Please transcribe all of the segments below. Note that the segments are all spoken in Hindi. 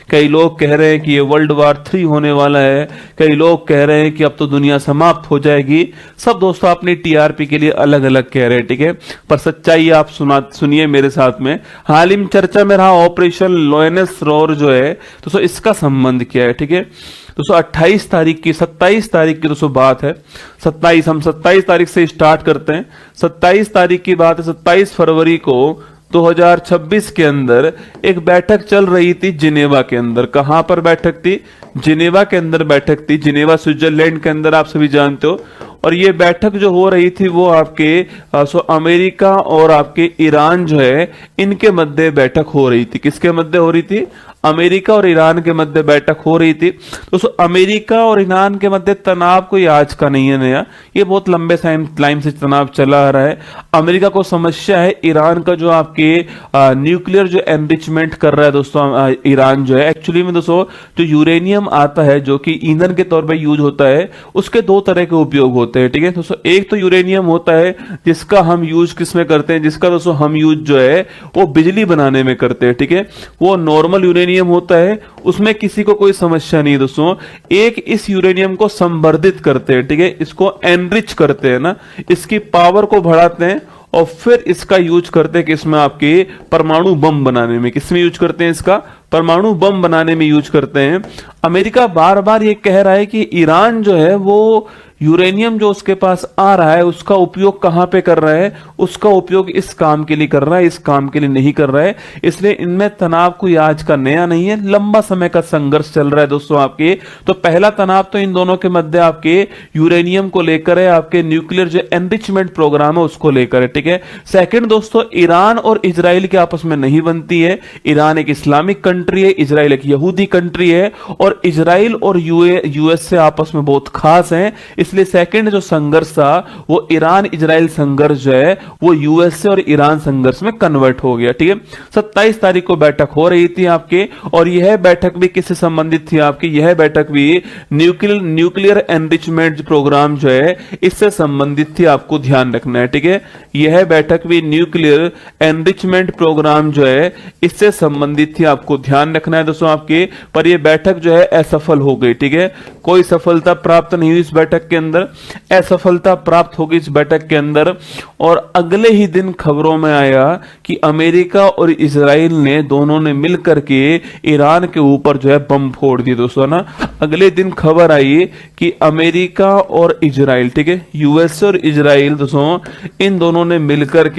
कई लोग कह रहे हैं कि ये वर्ल्ड वार 3 होने वाला है, कई लोग कह रहे हैं कि अब तो दुनिया समाप्त हो जाएगी। सब दोस्तों अपनी टीआरपी के लिए अलग अलग कह रहे हैं, ठीक है, पर सच्चाई आप सुनिए मेरे साथ में। हाल ही में चर्चा में रहा ऑपरेशन लोयनेस रोर जो है दोस्तों, इसका संबंध क्या है, ठीक है दोस्तों। 27 तारीख की दोस्तों बात है। 27 तारीख से स्टार्ट करते हैं। 27 तारीख की बात है। 27 फरवरी को 2026 के अंदर एक बैठक चल रही थी जिनेवा के अंदर। कहां पर बैठक थी? जिनेवा के अंदर बैठक थी। जिनेवा स्विट्जरलैंड के अंदर, आप सभी जानते हो। और ये बैठक जो हो रही थी वो आपके अमेरिका और आपके ईरान जो है इनके मध्य बैठक हो रही थी। किसके मध्य हो रही थी? अमेरिका और ईरान के मध्य बैठक हो रही थी। दोस्तों अमेरिका और ईरान के मध्य तनाव कोई आज का नहीं है नया, ये बहुत लंबे टाइम से तनाव चला आ रहा है। अमेरिका को समस्या है ईरान का जो आपके न्यूक्लियर जो एनरिचमेंट कर रहा है दोस्तों। ईरान जो है एक्चुअली में दोस्तों जो यूरेनियम आता है जो कि ईंधन के तौर पर यूज होता है, उसके दो तरह के उपयोग होते हैं, ठीक है दोस्तों। एक तो यूरेनियम होता है जिसका हम यूज किस में करते हैं, जिसका दोस्तों हम यूज जो है वो बिजली बनाने में करते हैं, ठीक है। वो नॉर्मल यूरेनियम होता है, उसमें किसी को कोई समस्या नहीं दोस्तों। एक इस यूरेनियम को संवर्धित करते हैं, ठीक है, इसको एनरिच करते हैं ना, इसकी पावर को बढ़ाते हैं और फिर इसका यूज करते हैं किसमें? आपके परमाणु बम बनाने में। किसमें यूज करते हैं इसका? परमाणु बम बनाने में यूज करते हैं। अमेरिका बार बार ये कह रहा है कि ईरान जो है वो यूरेनियम जो उसके पास आ रहा है उसका उपयोग कहां पे कर रहा है? उसका उपयोग इस काम के लिए कर रहा है, इस काम के लिए नहीं कर रहा है। इसलिए इनमें तनाव कोई आज का नया नहीं है, लंबा समय का संघर्ष चल रहा है दोस्तों आपके। तो पहला तनाव तो इन दोनों के मध्य आपके यूरेनियम को लेकर है, आपके न्यूक्लियर जो एनरिचमेंट प्रोग्राम है उसको लेकर है, ठीक है। सेकंड दोस्तों, ईरान और इजराइल के आपस में नहीं बनती है। ईरान एक इस्लामिक कंट्री है, इजराइल एक यहूदी कंट्री है, और इजराइल और यूएस से आपस में बहुत खास है। इसलिए सेकंड जो संघर्ष था वो ईरान इजराइल संघर्ष जो है वो यूएसए और ईरान संघर्ष में कन्वर्ट हो गया, ठीक है। 27 तारीख को बैठक हो रही थी आपके, और यह बैठक भी किससे संबंधित थी आपकी? यह बैठक भी न्यूक्लियर एनरिचमेंट प्रोग्राम जो है इससे संबंधित थी, आपको ध्यान रखना है, ठीक है। यह बैठक भी न्यूक्लियर एनरिचमेंट प्रोग्राम जो है इससे संबंधित थी, आपको ध्यान रखना है दोस्तों आपके। पर यह बैठक जो है असफल हो गई, ठीक है, कोई सफलता प्राप्त नहीं हुई इस बैठक के अंदर, असफलता प्राप्त होगी इस बैठक के अंदर। और अगले ही दिन खबरों में आया कि अमेरिका और इजराइल ने दोनों ने मिलकर के ईरान के ऊपर जो है बम फोड़ दिए दोस्तों ना। अगले दिन खबर आई कि अमेरिका और इजराइल, ठीक है, यूएस और इजराइल दोस्तों इन दोनों ने मिलकर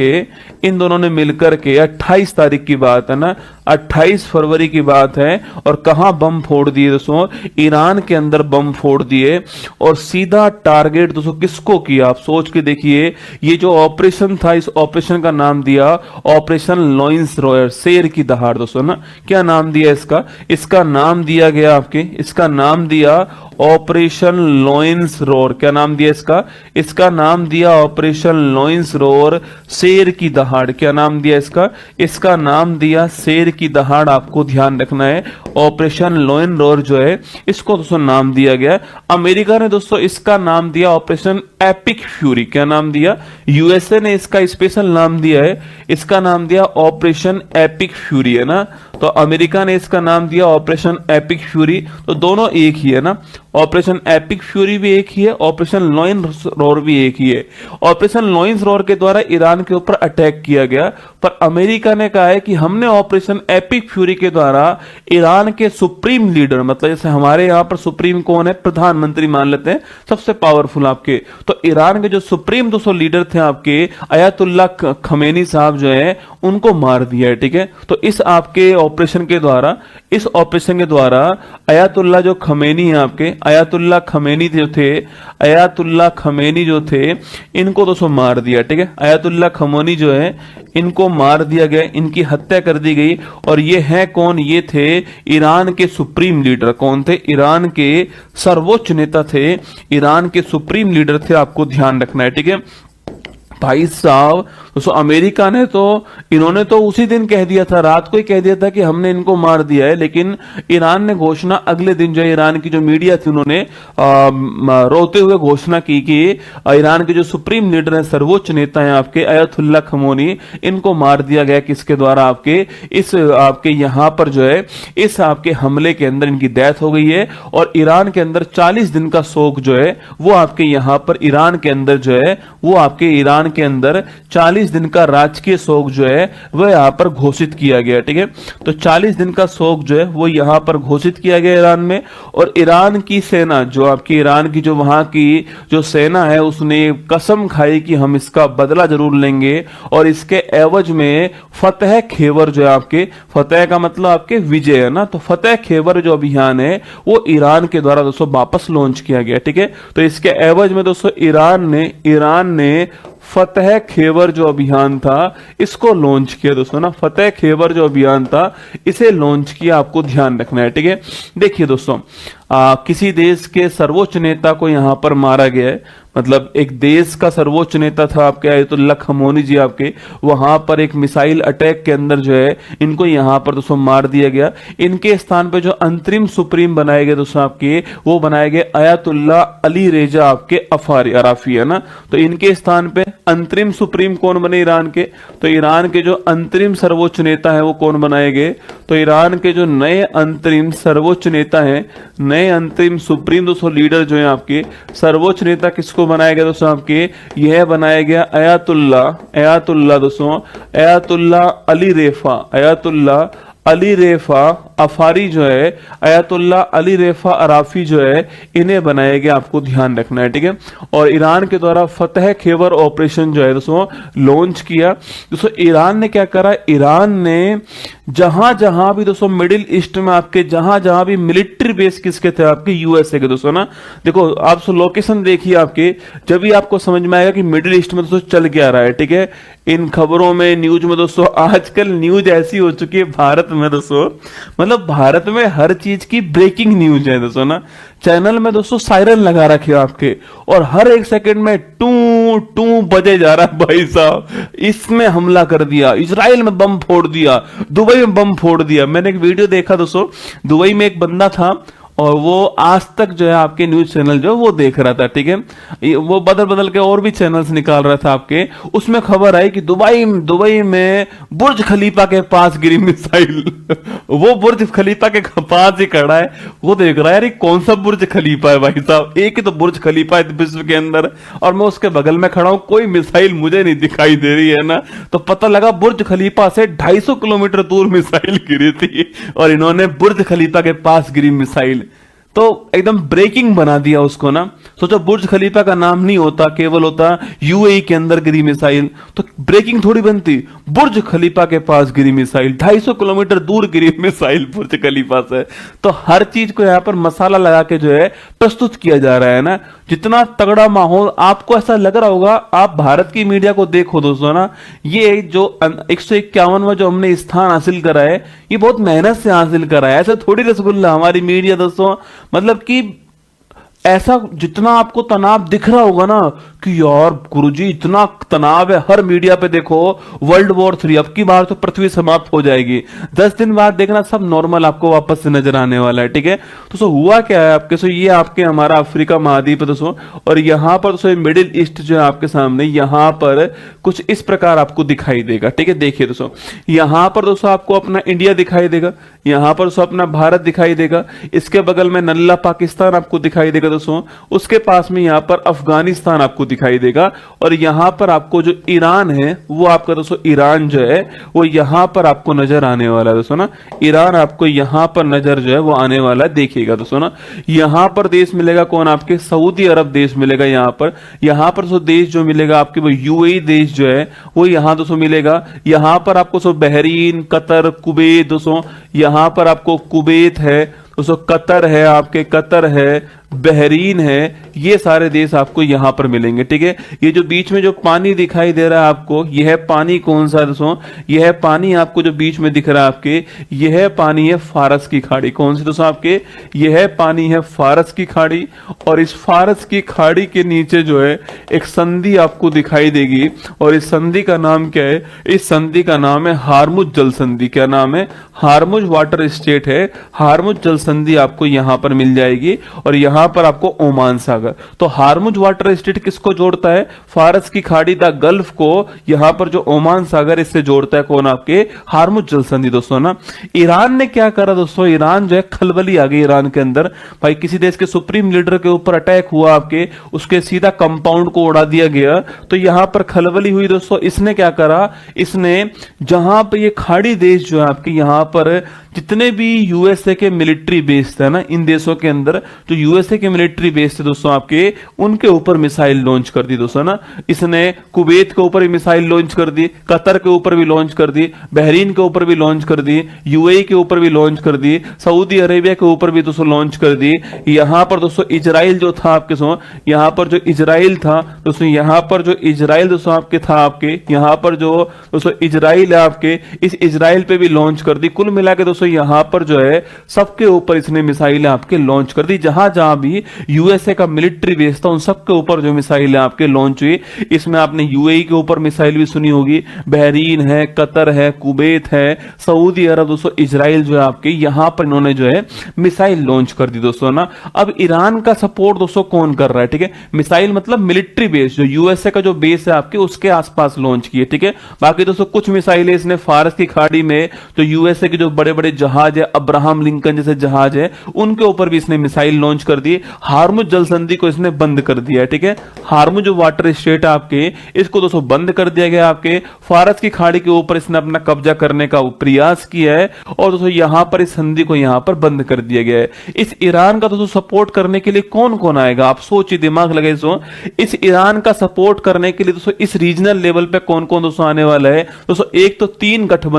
के 28 तारीख की बात है ना, 28 फरवरी की बात है। और कहां बम फोड़ दिए दोस्तों? ईरान के अंदर बम फोड़ दिए। और सीधा टारगेट दोस्तों किसको किया? आप सोच के देखिए। ये जो ऑपरेशन था, इस ऑपरेशन का नाम दिया ऑपरेशन लॉयंस रोयर, शेर की दहाड़ दोस्तों ना। क्या नाम दिया इसका? इसका नाम दिया गया आपके, इसका नाम दिया ऑपरेशन लॉयंस रोर। क्या नाम दिया इसका? इसका नाम दिया ऑपरेशन लॉयंस रोर, शेर की दहाड़। क्या नाम दिया इसका? इसका नाम दिया शेर की दहाड़। आपको ध्यान रखना है, ऑपरेशन लॉयन रोर जो है इसको दोस्तों नाम दिया गया। अमेरिका ने दोस्तों इसका नाम दिया ऑपरेशन एपिक फ्यूरी। क्या नाम दिया? यूएसए ने इसका स्पेशल नाम दिया है, इसका नाम दिया ऑपरेशन एपिक फ्यूरी, है ना। तो अमेरिका ने इसका नाम दिया ऑपरेशन एपिक फ्यूरी, तो दोनों एक ही है ना। ऑपरेशन एपिक फ्यूरी भी एक ही है, ऑपरेशन लॉयंस रोर भी एक ही है। ऑपरेशन लॉयंस रोर के द्वारा ईरान के ऊपर अटैक किया गया, पर अमेरिका ने कहा है कि हमने ऑपरेशन एपिक फ्यूरी के द्वारा ईरान के सुप्रीम लीडर, मतलब जैसे हमारे यहां पर सुप्रीम कौन है? प्रधानमंत्री मान लेते हैं, सबसे पावरफुल आपके। तो ईरान के जो सुप्रीम 200 लीडर थे आपके, अयातुल्ला खमेनी साहब जो है उनको मार दिया है, ठीक है। तो इस आपके ऑपरेशन के द्वारा, इस ऑपरेशन के द्वारा अयातुल्ला जो खमेनी है आपके, अयातुल्ला खमेनी जो थे, अयातुल्ला खमेनी जो थे इनको दोस्तों मार दिया, ठीक है। अयातुल्ला खमेनी जो है इनको मार दिया गया, इनकी हत्या कर दी गई। और ये है कौन? ये थे ईरान के सुप्रीम लीडर। कौन थे? ईरान के सर्वोच्च नेता थे, ईरान के सुप्रीम लीडर थे, आपको ध्यान रखना है, ठीक है। भाई साहब दोस्तों, अमेरिका ने तो, इन्होंने तो उसी दिन कह दिया था, रात को ही कह दिया था कि हमने इनको मार दिया है, लेकिन ईरान ने घोषणा अगले दिन जो है, ईरान की जो मीडिया थी उन्होंने रोते हुए घोषणा की कि ईरान के जो सुप्रीम लीडर हैं, सर्वोच्च नेता हैं आपके अयतुल्ला खमोनी, इनको मार दिया गया। किसके द्वारा? आपके इस आपके यहां पर जो है, इस आपके हमले के अंदर इनकी डेथ हो गई है। और ईरान के अंदर 40 दिन का शोक जो है वो आपके यहां पर ईरान के अंदर जो है, वो आपके ईरान के अंदर 40 दिन का राजकीय शोक जो है वह यहां पर घोषित किया गया। ठीक है, तो 40 दिन का शोक जो है वो यहां पर घोषित किया गया ईरान में। और ईरान की सेना, जो आपकी ईरान की जो वहां की जो सेना है, उसने कसम खाई कि हम इसका बदला जरूर लेंगे और इसके एवज में फतेह खेवर जो है, आपके फतेह का मतलब आपके विजय है ना, तो फतेह खेवर जो अभियान है वो ईरान के द्वारा दोस्तों वापस लॉन्च किया गया। ठीक है, तो इसके एवज में दोस्तों ईरान ने फतेह खेवर जो अभियान था इसको लॉन्च किया दोस्तों ना। फतेह खेवर जो अभियान था इसे लॉन्च किया, आपको ध्यान रखना है। ठीक है, देखिए दोस्तों, किसी देश के सर्वोच्च नेता को यहां पर मारा गया है, मतलब एक देश का सर्वोच्च नेता था आपके अयतुल्ला खमोनी जी, आपके वहां पर एक मिसाइल अटैक के अंदर जो है इनको यहां पर दोस्तों मार दिया गया। इनके स्थान पे जो अंतरिम सुप्रीम बनाए गए दोस्तों आपके, वो बनाए गए अयतुल्ला अली रेजा आपके अराफी है ना। तो इनके स्थान पे अंतरिम सुप्रीम कौन बने ईरान के? तो ईरान के जो अंतरिम सर्वोच्च नेता है वो कौन बनाए गए? तो ईरान के जो नए अंतरिम सर्वोच्च नेता है, नए अंतरिम सुप्रीम दोस्तों लीडर जो है आपके, सर्वोच्च नेता किसको बनाया गया दोस्तों आपके? यह बनाया गया अयतुल्ला दोस्तों, अयतुल्ला अली रेफा अफारी जो है, अयतुल्ला अली रेफा अराफी जो है, इन्हें बनाया गया। आपको ध्यान रखना है। ठीक है, और ईरान के द्वारा फतेह खेवर ऑपरेशन जो है दोस्तों लॉन्च किया। दोस्तों ईरान ने क्या करा? ईरान ने जहां जहां भी दोस्तों मिडिल ईस्ट में आपके जहां जहां भी मिलिट्री बेस किसके थे? आपके यूएसए के दोस्तों ना। देखो आप लोकेशन देखिए आपके, जब भी आपको समझ में आएगा कि मिडिल ईस्ट में दोस्तों चल क्या रहा है। ठीक है, इन खबरों में, न्यूज में दोस्तों, आजकल न्यूज ऐसी हो चुकी है भारत में दोस्तों, मतलब भारत में हर चीज की ब्रेकिंग न्यूज है दोस्तों ना। चैनल में दोस्तों सायरन लगा रखे हो आपके, और हर एक सेकंड में टू टू बजे जा रहा है। भाई साहब, इसमें हमला कर दिया, इजराइल में बम फोड़ दिया, दुबई में बम फोड़ दिया। मैंने एक वीडियो देखा दोस्तों, दुबई में एक बंदा था और वो आज तक जो है आपके न्यूज चैनल जो वो देख रहा था। ठीक है, वो बदल बदल के और भी चैनल्स निकाल रहा था आपके, उसमें खबर आई कि दुबई में बुर्ज खलीफा के पास गिरी मिसाइल। वो बुर्ज खलीफा के पास ही खड़ा है, वो देख रहा है यार कौन सा बुर्ज खलीफा है भाई साहब, एक ही तो बुर्ज खलीफा है विश्व के अंदर, और मैं उसके बगल में खड़ा हूं, कोई मिसाइल मुझे नहीं दिखाई दे रही है ना। तो पता लगा बुर्ज खलीफा से 250 किलोमीटर दूर मिसाइल गिरी थी, और इन्होंने बुर्ज खलीफा के पास गिरी मिसाइल, तो एकदम ब्रेकिंग बना दिया उसको ना। सोचो बुर्ज खलीफा का नाम नहीं होता, केवल होता यूएई के अंदर गिरी मिसाइल, तो ब्रेकिंग थोड़ी बनती। बुर्ज खलीफा के पास गिरी मिसाइल, 250 किलोमीटर दूर गिरी मिसाइल बुर्ज खलीफा से। तो हर चीज को यहां पर मसाला लगा के जो है प्रस्तुत किया जा रहा है ना। जितना तगड़ा माहौल, आपको ऐसा लग रहा होगा, आप भारत की मीडिया को देखो दोस्तों ना, ये जो 151वां जो हमने स्थान हासिल करा है, ये बहुत मेहनत से हासिल करा है, ऐसे थोड़ी रसगुल्ला हमारी मीडिया दोस्तों। मतलब कि ऐसा जितना आपको तनाव दिख रहा होगा ना कि यार गुरुजी इतना तनाव है, हर मीडिया पे देखो वर्ल्ड वॉर 3, अब की बार तो पृथ्वी समाप्त हो जाएगी, 10 दिन बाद देखना सब नॉर्मल आपको वापस से नजर आने वाला है। ठीक है, तो सो हुआ क्या है आपके, सो ये आपके हमारा अफ्रीका महाद्वीप है दोस्तों, और यहां पर दोस्तों मिडिल ईस्ट जो है आपके सामने, यहां पर कुछ इस प्रकार आपको दिखाई देगा। ठीक है, देखिए दोस्तों, यहां पर दोस्तों आपको अपना इंडिया दिखाई देगा, यहां पर दोस्तों अपना भारत दिखाई देगा, इसके बगल में नल्ला पाकिस्तान आपको दिखाई देगा दोस्तों, उसके पास में यहां पर अफगानिस्तान आपको दिखाई देगा, और यहां पर आपको जो ईरान है वो आपका दोस्तों ईरान जो है वो यहां पर आपको नजर आने वाला है दोस्तों ना। ईरान आपको यहां पर नजर जो है वो आने वाला है, देखिएगा दोस्तों ना। यहां पर देश मिलेगा कौन? आपके सऊदी अरब देश मिलेगा यहां पर दोस्तों देश जो मिलेगा आपके वो यूएई देश जो है वो यहां दोस्तों मिलेगा। यहां पर आपको बहरीन, कतर, कुवैत दोस्तों, यहां पर आपको कुवैत है, दोस्तों कतर है, आपके कतर है, बहरीन है, ये सारे देश आपको यहां पर मिलेंगे। ठीक है, ये जो बीच में जो पानी दिखाई दे रहा है आपको, यह पानी कौन सा है दोस्तों? यह पानी आपको जो बीच में दिख रहा है आपके, यह पानी है फारस की खाड़ी। कौन सी दोस्तों? आपके यह पानी है फारस की खाड़ी, और इस फारस की खाड़ी के नीचे जो है एक संधि आपको दिखाई देगी, और इस संधि का नाम क्या है? इस संधि का नाम है हार्मुज जल संधि। क्या नाम है? हार्मुज वाटर स्टेट है, हार्मुज जल संधि आपको यहां पर मिल जाएगी, और यहां पर आपको ओमान सागर। तो हार्मुज वाटर स्टेट किसको जोड़ता है? फारस की खाड़ी, द गल्फ को यहां पर जो ओमान सागर इससे जोड़ता है कौन? आपके हार्मुज जल संधि दोस्तों ना। ईरान ने क्या करा दोस्तों? ईरान जो है खलबली आ गई ईरान के अंदर। भाई किसी देश के सुप्रीम लीडर के ऊपर अटैक हुआ आपके, उसके सीधा कंपाउंड को उड़ा दिया गया, तो यहां पर खलबली हुई दोस्तों। इसने क्या करा? इसने जहां पर ये खाड़ी देश जो है आपके, यहां पर जितने भी यूएसए के मिलिट्री बेस थे ना, इन देशों के अंदर जो यूएसए के मिलिट्री बेस थे दोस्तों आपके, उनके ऊपर मिसाइल लॉन्च कर दी दोस्तों ना। इसने कुवैत के ऊपर भी मिसाइल लॉन्च कर दी, कतर के ऊपर भी लॉन्च कर दी, बहरीन के ऊपर भी लॉन्च कर दी, यूएई के ऊपर भी लॉन्च कर दी, सऊदी अरेबिया के ऊपर भी दोस्तों लॉन्च कर दी। यहां पर दोस्तों इजराइल जो था आपके सो, यहां पर जो इजराइल था दोस्तों, यहां पर जो इजराइल दोस्तों आपके था आपके, यहां पर जो दोस्तों इजराइल है आपके, इस इजराइल पे भी लॉन्च कर दी। कुल मिला के दोस्तों यहां पर जो है सबके ऊपर इसने मिसाइल आपके लॉन्च कर दी। जहां जहां भी यूएसए का मिलिट्री बेस था, उन सबके ऊपर जो मिसाइल आपके लॉन्च हुई। इसमें आपने यूएई के ऊपर मिसाइल भी सुनी होगी, बहरीन है, कतर है, कुवैत है, सऊदी अरब दोस्तों, इजराइल जो है आपके, यहां पर इन्होंने जो है मिसाइल लॉन्च कर दी दोस्तों ना। अब ईरान का सपोर्ट दोस्तों कौन कर रहा है? ठीक है, मिसाइल मतलब मिलिट्री बेस, जो यूएसए का जो बेस है आपके, उसके आसपास लॉन्च किए। ठीक है, बाकी दोस्तों कुछ मिसाइलें इसने फारस की खाड़ी में जो यूएसए के जो बड़े बड़े जहाज है, अब्राहम लिंकन जैसे जहाज है, उनके ऊपर भी इसने मिसाइल लॉन्च कर दी। हार्मुज जल संधि को इसने बंद कर दिया है। ठीक है, हार्मुज जो वाटर स्टेट आपके, इसको दोस्तों बंद कर दिया गया आपके। फारस की खाड़ी के ऊपर इसने अपना कब्जा करने का प्रयास किया है, और दोस्तों यहां पर इस संधि को यहां पर बंद कर दिया गया है। इस ईरान का दोस्तों सपोर्ट करने के लिए कौन कौन आएगा? आप सोचिए, दिमाग लगाइए दोस्तों। इस ईरान का सपोर्ट करने के लिए दोस्तों इस रीजनल लेवल पे कौन कौन दोस्तों आने वाला है दोस्तों? एक तो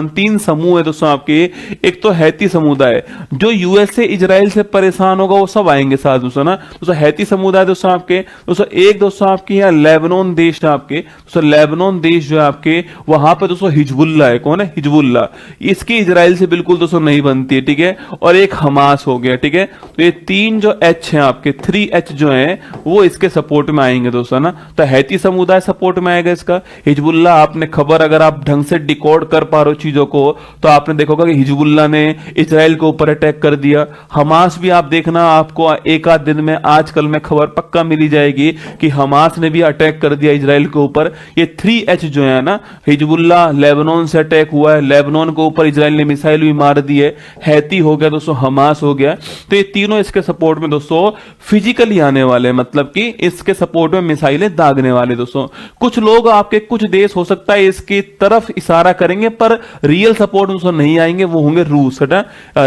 तीन समूह है दोस्तों आपके। एक तो हैती समुदाय, जो यूएसए इजराइल से परेशान होगा वो सब आएंगे साथ दोस्तों ना। दोस्तों हैती समुदाय दोस्तों आपके, दोस्तों एक दोस्तों आपके यहाँ लेबनान देश है आपके, दोस्तों लेबनान देश जो है आपके, वहां पे दोस्तों हिजबुल्ला है। कौन है? हिजबुल्ला। इसकी इजराइल से बिल्कुल दोस्तों नहीं बनती है। ठीक है, और एक हमास हो गया। ठीक है, तो ये तीन जो एच हैं आपके, 3H जो है, वो इसके सपोर्ट में आएंगे दोस्तों ना। तो हैती समुदाय सपोर्ट में आएगा इसका। हिजबुल्ला, आपने खबर अगर आप ढंग से डिकोड कर पा रहे हो चीजों को, तो आपने देखोगा कि हिजबुल्ला ने इजराइल के ऊपर अटैक कर दिया। हमास भी आप देखना, आपको एक आध दिन में, आजकल में खबर पक्का मिली जाएगी कि हमास ने भी अटैक कर दिया इजराइल के ऊपर। ये 3H जो है ना, हिजबुल्ला लेबनान से अटैक हुआ है, लेबनान के ऊपर इजराइल ने मिसाइल भी मार दी है, हैती हो गया दोस्तों, हमास हो गया। तो ये तीनों इसके सपोर्ट में दोस्तों फिजिकली आने वाले, मतलब कि इसके सपोर्ट में मिसाइलें दागने वाले दोस्तों। कुछ लोग आपके, कुछ देश हो सकता है इसकी तरफ इशारा करेंगे, पर रियल सपोर्ट दोस्तों नहीं आएंगे, वो होंगे रूस। है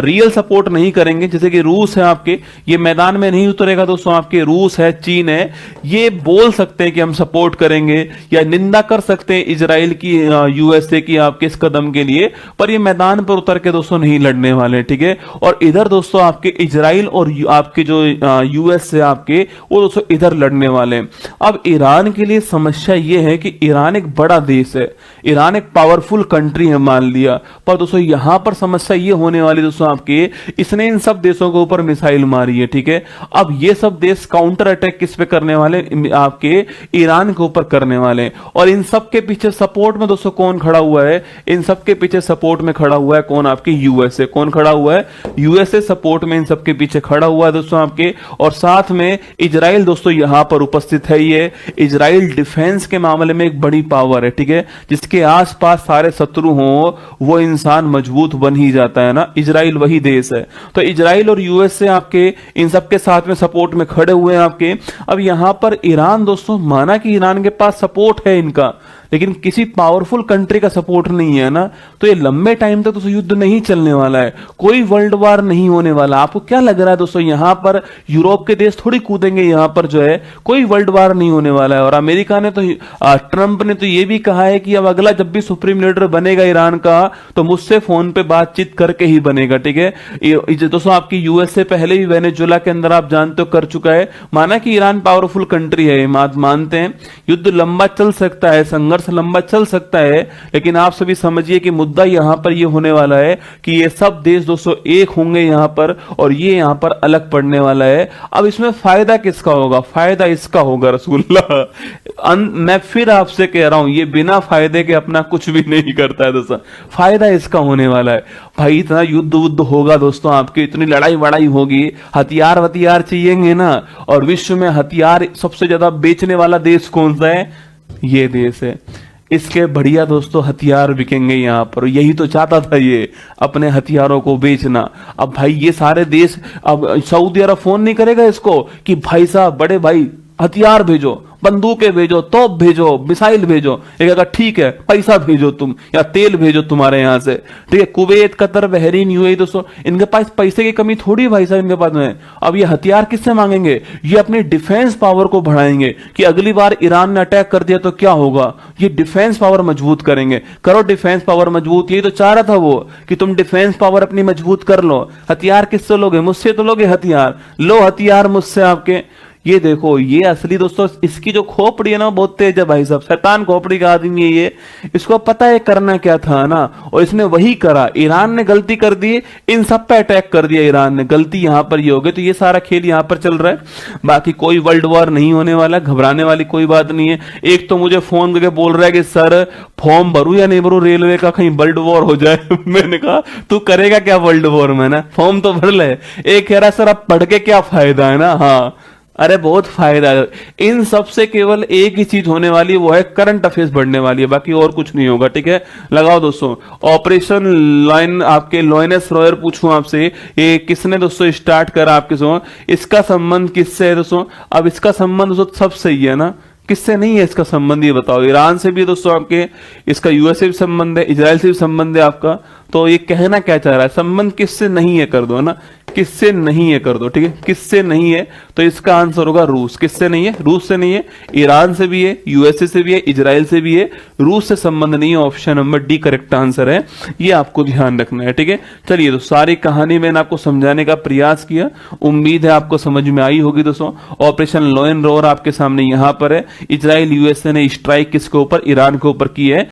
रियल सपोर्ट नहीं करेंगे। जैसे कि रूस है आपके, ये मैदान में नहीं उतरेगा दोस्तों आपके। रूस है, चीन है, ये बोल सकते हैं कि हम सपोर्ट करेंगे या निंदा कर सकते हैं इजराइल की, यूएसए की आपके इस कदम के लिए, पर ये मैदान पर उतर के दोस्तों नहीं लड़ने वाले। ठीक है, और इधर दोस्तों आपके इजराइल और आपके जो यूएस है आपके, वो दोस्तों इधर लड़ने वाले हैं। अब ईरान के लिए समस्या ये है कि ईरान एक बड़ा देश है, ईरान एक पावरफुल कंट्री है मान लिया, पर दोस्तों यहां पर समस्या ये होने वाली दोस्तों आपके, इसने इन सब देशों के ऊपर मिसाइल मारी है। ठीक है, अब ये सब देश काउंटर अटैक किस पे करने वाले? आपके ईरान के ऊपर करने वाले। और इन सब के पीछे सपोर्ट में दोस्तों कौन खड़ा हुआ है? इन सब के पीछे सपोर्ट में खड़ा हुआ है कौन? आपके यूएसए। कौन खड़ा हुआ है? यूएसए सपोर्ट में इन सब के पीछे खड़ा हुआ है दोस्तों आपके। और साथ में इजराइल दोस्तों यहां पर उपस्थित है। ये इजराइल डिफेंस के मामले में एक बड़ी पावर है। ठीक है, जिसके आसपास सारे शत्रु हो, वो इंसान मजबूत बन ही जाता है ना। इजराइल वही देश है। तो इजराइल और यूएसए आपके इन सब के साथ में सपोर्ट में खड़े हुए हैं आपके। अब यहां पर ईरान दोस्तों, माना कि ईरान के पास सपोर्ट है इनका, लेकिन किसी पावरफुल कंट्री का सपोर्ट नहीं है ना, तो ये लंबे टाइम तक तो युद्ध नहीं चलने वाला है, कोई वर्ल्ड वार नहीं होने वाला। आपको क्या लग रहा है दोस्तों, यहां पर यूरोप के देश थोड़ी कूदेंगे, यहां पर जो है कोई वर्ल्ड वार नहीं होने वाला है। और अमेरिका ने तो ट्रंप ने तो ये भी कहा है कि अब अगला जब भी सुप्रीम लीडर बनेगा ईरान का, तो मुझसे फोन पे बातचीत करके ही बनेगा, ठीक है। दोस्तों आपकी यूएसए पहले भी वेनेजुएला के अंदर आप जानते हो कर चुका है, माना कि ईरान पावरफुल कंट्री है, मानते हैं युद्ध लंबा चल सकता है, संघर्ष लंबा चल सकता है, लेकिन आप सभी समझिए कि मुद्दा यहां पर ये होने वाला है कि ये सब देश दोस्तों एक होंगे यहां पर, और ये यहां पर अलग पड़ने वाला है। अब इसमें फायदा किसका होगा? फायदा इसका होगा रसूलुल्लाह। मैं फिर आपसे कह रहा हूं, ये बिना फायदे के अपना कुछ भी नहीं करता है दोस्तों, फायदा इसका होने वाला है। भाई इतना युद्ध वुद्ध होगा दोस्तों, आपकी इतनी लड़ाई वड़ाई होगी, हथियार वथियार चाहिएंगे ना, और विश्व में हथियार सबसे ज्यादा बेचने वाला देश कौन सा है? ये देश है। इसके बढ़िया दोस्तों हथियार बिकेंगे यहां पर, यही तो चाहता था ये, अपने हथियारों को बेचना। अब भाई ये सारे देश, अब सऊदी अरब फोन नहीं करेगा इसको कि भाई साहब बड़े भाई हथियार भेजो, बंदूकें भेजो, तोप भेजो, मिसाइल भेजो, ये कहेगा ठीक है पैसा भेजो तुम, या तेल भेजो तुम्हारे यहां से, ठीक है। कुवैत, कतर, बहरीन, यूएई दोस्तों, इनके पास पैसे की कमी थोड़ी भाई साहब इनके पास में। अब ये हथियार किससे मांगेंगे? ये अपनी डिफेंस पावर को बढ़ाएंगे कि अगली बार ईरान ने अटैक कर दिया तो क्या होगा, ये डिफेंस पावर मजबूत करेंगे। करो डिफेंस पावर मजबूत, यही तो चाह रहा था वो कि तुम डिफेंस पावर अपनी मजबूत कर लो। हथियार किससे लोगे? मुझसे तो लोगे हथियार, लो हथियार मुझसे आपके। ये देखो, ये असली दोस्तों, इसकी जो खोपड़ी है ना बहुत तेज है भाई साहब, शैतान खोपड़ी का आदमी है ये। इसको पता है करना क्या था ना, और इसने वही करा। ईरान ने गलती कर दी, इन सब पे अटैक कर दिया ईरान ने, गलती यहां पर ये हो गई। तो ये सारा खेल यहां पर चल रहा है, बाकी कोई वर्ल्ड वॉर नहीं होने वाला, घबराने वाली कोई बात नहीं है। एक तो मुझे फोन करके बोल रहा है कि सर फॉर्म भरू या नहीं भरू रेलवे का, कहीं वर्ल्ड वॉर हो जाए। मैंने कहा तू करेगा क्या वर्ल्ड वॉर में ना, फॉर्म तो भर ले। एक कह रहा सर अब पढ़ के क्या फायदा है ना, हाँ अरे बहुत फायदा है। इन सब से केवल एक ही चीज होने वाली है, वो है करंट अफेयर्स बढ़ने वाली है, बाकी और कुछ नहीं होगा, ठीक है। लगाओ दोस्तों, ऑपरेशन लाइन, आपके लॉयनेस रॉयर पूछूं आपसे, ये किसने दोस्तों स्टार्ट करा आपके सो, इसका संबंध किससे है दोस्तों? अब इसका संबंध दोस्तों सब सही है ना, किससे नहीं है इसका संबंध ये बताओ? ईरान से भी दोस्तों आपके, इसका यूएसए भी संबंध है, इजराइल से भी संबंध है आपका। तो ये कहना क्या चाह रहा है? संबंध किससे नहीं है कर दो ना, किससे नहीं है कर दो, ठीक है। किससे नहीं है, तो इसका आंसर होगा रूस। किससे नहीं है? रूस से नहीं है। ईरान से भी है, यूएसए से भी है, इजराइल से भी है, रूस से संबंध नहीं है। Option number D correct answer है, ये आपको ध्यान रखना है, ठीक है। चलिए तो सारी कहानी मैंने आपको समझाने का प्रयास किया, उम्मीद है आपको समझ में आई होगी दोस्तों। ऑपरेशन लॉयन रोर आपके सामने यहां पर है। इजराइल यूएसए ने स्ट्राइक किसके ऊपर? ईरान के ऊपर की है।